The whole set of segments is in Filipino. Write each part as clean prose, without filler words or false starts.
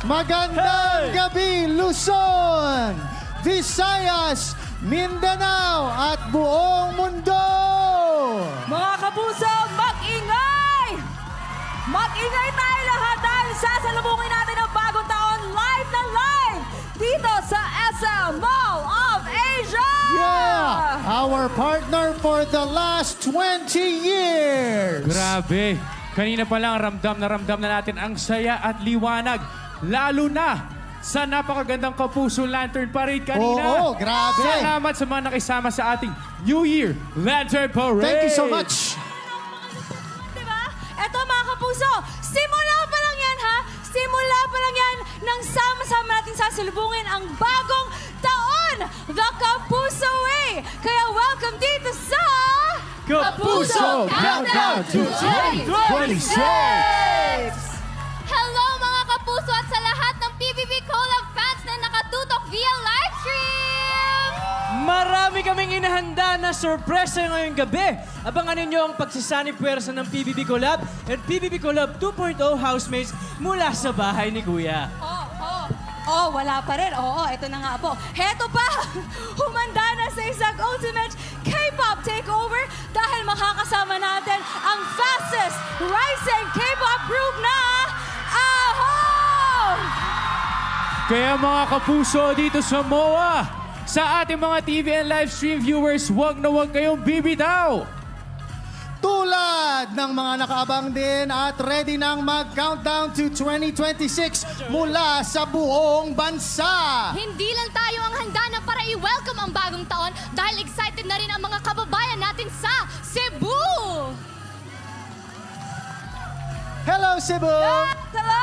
Magandang gabi, Luzon, Visayas, Mindanao at buong mundo! Mga kapuso, mag-ingay! Mag-ingay tayo lahat dahil sasalubungin natin ang bagong taon live na live dito sa SM Mall of Asia! Yeah! Our partner for the last 20 years! Grabe. Kanina pa lang ramdam na natin ang saya at liwanag. Lalo na sa napakagandang Kapuso Lantern Parade kanina. Oo, grabe. Salamat sa mga nakisama sa ating New Year Lantern Parade. Thank you so much! Diba? Eto mga kapuso, simula pa lang yan ha! Simula pa lang yan nang sama-sama natin sasalubungin ang bagong taon! The Kapuso Way! Kaya welcome dito sa... Kapuso Countdown to 2026! Hello mga kapuso at sa lahat ng PBB Collab fans na nakatutok via live stream! Marami kaming inahanda na sorpresa ngayong gabi. Abangan ninyo ang pagsasani puwersa ng PBB Collab at PBB Collab 2.0 housemates mula sa bahay ni Kuya. Oh, wala pa rin. Oo, ito na nga po. Heto pa! Humanda na sa isang ultimate K-pop takeover dahil makakasama natin ang fastest rising K-pop group na AHO! Kaya mga kapuso dito sa MOA, sa ating mga TV and live stream viewers, huwag na huwag kayong bibitaw. Tulad ng mga nakaabang din at ready nang mag-countdown to 2026 mula sa buong bansa. Hindi lang tayo ang handa na para i-welcome ang bagong taon dahil excited na rin ang mga kababayan natin sa Cebu! Hello, Cebu! Hello!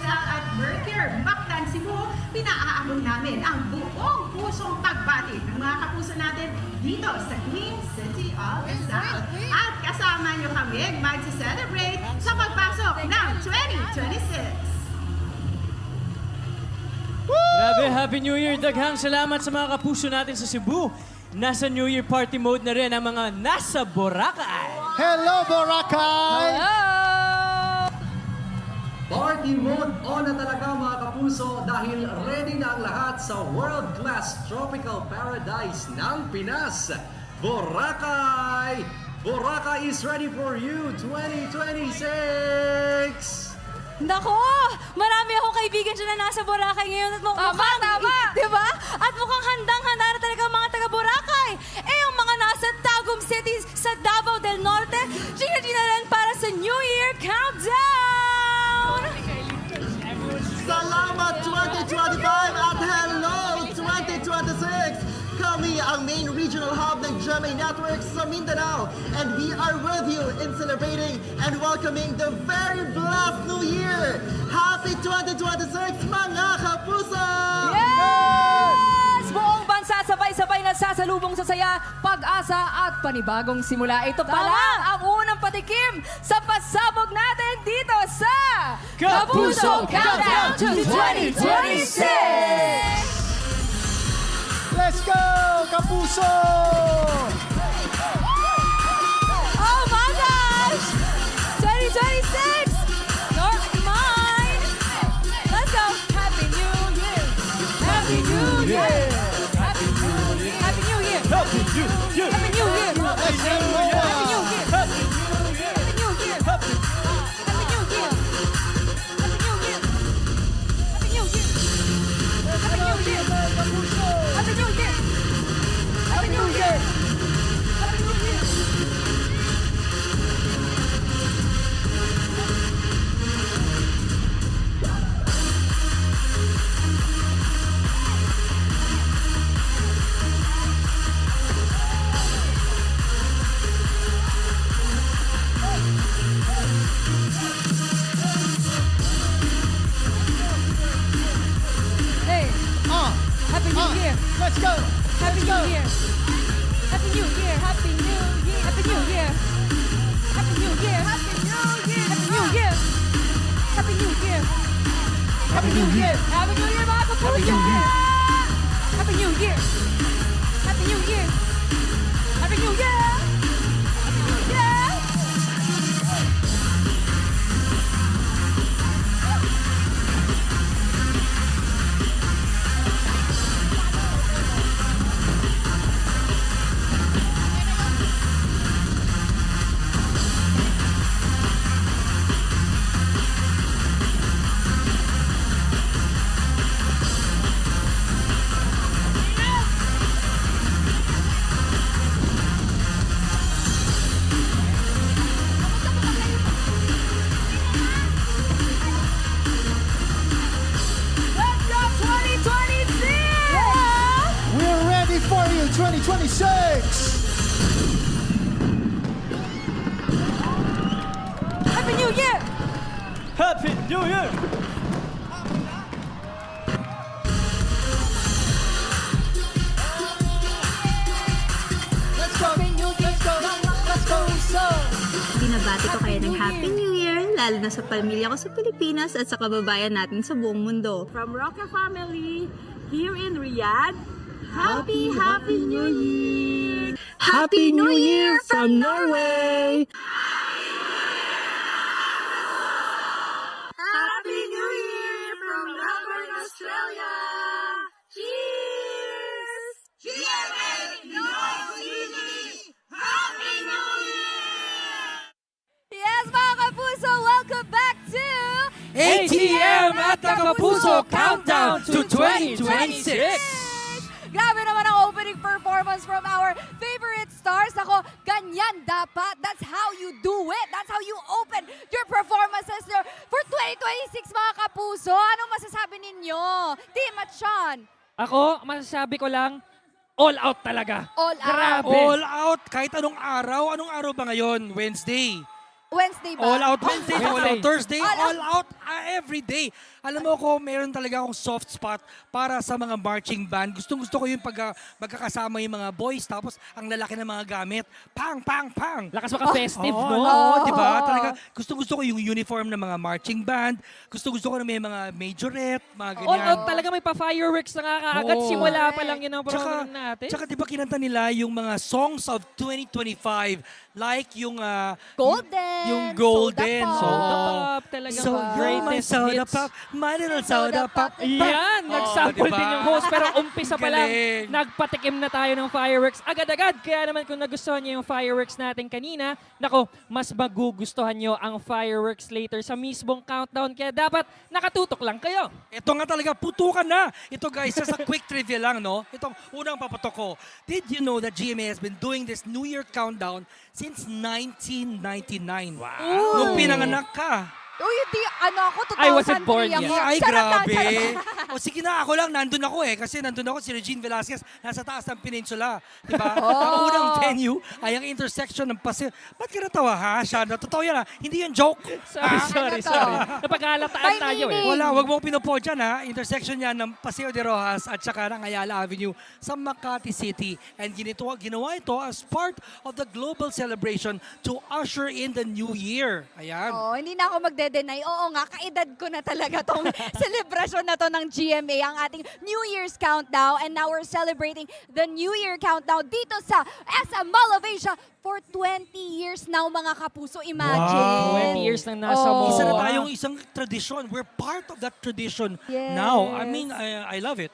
At Mercure, Mactan, Cebu, pinaaamon namin ang buong pusong pagbati ng mga kapuso natin dito sa Queen City of Rizal. At kasama nyo kami mag-celebrate sa pagpasok ng 2026. Grabe, Happy New Year! Daghang salamat sa mga kapuso natin sa Cebu. Nasa New Year party mode na rin ang mga nasa Boracay. Hello, Boracay! Party mode on na talaga mga kapuso dahil ready na ang lahat sa world-class tropical paradise ng Pinas. Boracay! Boracay is ready for you 2026! Nako! Marami akong kaibigan dyan na nasa Boracay ngayon at mukhang... Tama! Diba? At mukhang handang-handa na talaga ang mga taga-Boracay. Eh, ang mga nasa Tagum City sa Davao del Norte, gina rin para sa New Year Countdown! Salamat 2025 at hello 2026! Kami ang main regional hub ng GMA Network sa Mindanao and we are with you in celebrating and welcoming the very blessed New Year! Happy 2026 mga kapuso! Yes! Buong bansa sabay-sabay nagsasalubong sa saya, pag-asa at panibagong simula. Ito pa lang ang unang patikim sa pasabog natin dito sa Kapuso Countdown to 2026! Let's go, Kapuso! Oh my gosh! 2026! You're mine! Let's go! Happy New Year! Happy New Year! Happy New Year! Happy New Year! Happy New Year! Happy New Year! Let's go, Happy New Moa! Year! Happy New Year! Happy New Year! Happy Happy New Year! Happy New Year! Happy New Year! Happy New Year! Happy New Year! Happy New Year! Happy New Year! Hey, Happy New Year! Let's go! Happy New Year! Happy New Year! Happy New Year! Happy New Year! Happy New Year! Happy New Year! Happy New Year! Happy New Year! Happy New Year, mga kapuso! Happy New Year! Happy New Year! Happy New Year! Happy New Year! ready for you 2026. Happy New Year! Happy New Year! Let's go. Happy New Year! Let's go! So, Binabati ko kayo ng Happy Happy New Year, lalo na sa pamilya ko sa Pilipinas at sa kababayan natin sa buong mundo. From Roca Family here in Riyadh, Happy New Year! Happy New Year from Norway! Happy New Year from Melbourne, Australia! Cheers! GMA Happy New Year! yes, mga kapuso, welcome back to ATM at the Kapuso Countdown to 2026! Grabe naman ang opening performance from our favorite stars. Ako, ganyan dapat. That's how you do it. That's how you open your performances for 2026, mga kapuso. Anong masasabi ninyo? Team at Sean. Ako, masasabi ko lang, all out talaga. All out. Grabe. All out kahit anong araw. Anong araw ba ngayon? Wednesday. Wednesday ba? All out Wednesday, all out Thursday, All all out every day. Alam mo ko, meron talaga akong soft spot para sa mga marching band. Gustong-gusto ko yung pag magkakasama yung mga boys tapos ang lalaki ng mga gamit. Pang, pang, pang. Lakas maka-festive, Oo, no? oo, di ba? Talaga, gustong-gusto ko yung uniform ng mga marching band. Gustong-gusto ko na may mga majorette, mga ganyan. All out talaga, may pa-fireworks na nga kaagad. Oo. Simula pa lang yun ang program natin. Tsaka di ba kinanta nila yung mga songs of 2025 like yung Golden. yung Golden. Soda Pop. Pop, talagang So you're my greatest soda hits. pop, my little soda pop. Yan, nagsample diba? din yung host. Pero umpisa pa lang, Galing. nagpatikim na tayo ng fireworks. Agad-agad. Kaya naman kung nagustuhan niyo yung fireworks natin kanina, nako, mas magugustuhan niyo ang fireworks later sa mismong countdown. Kaya dapat nakatutok lang kayo. Ito nga talaga, putukan na. Ito guys, just a quick trivia lang, no? Itong unang papatok ko. Did you know that GMA has been doing this New Year countdown since 1999? Wow! Nung pinanganak ka. Uy, hindi, ano ako, 2003 I wasn't born ako. yet. Ay, Charot lang, grabe. charot. O sige na, ako lang, nandun ako eh. Kasi nandun ako, si Regine Velasquez, nasa taas ng peninsula. Diba? Ang unang venue ay ang intersection ng Paseo. Ba't ka natawa ha, Shana? Totoo yan ha. Hindi yan joke. Sorry. Napag-aalataan May tayo eh. meaning. Wala, wag mo pinopo dyan ha. Intersection yan ng Paseo de Rojas at saka ng Ayala Avenue sa Makati City. And ginawa ito as part of the global celebration to usher in the new year. Ayan. Oh, hindi na ako magde-deny. Oo nga, kaedad ko na talaga tong celebration na to ng GMA, ang ating New Year's Countdown. And now we're celebrating the New Year Countdown dito sa SM Mall of Asia for 20 years now, mga kapuso. Imagine. 20 years nang nasa Oh. mall. Isa na tayong isang tradition. We're part of that tradition Yes. now. I mean, I love it.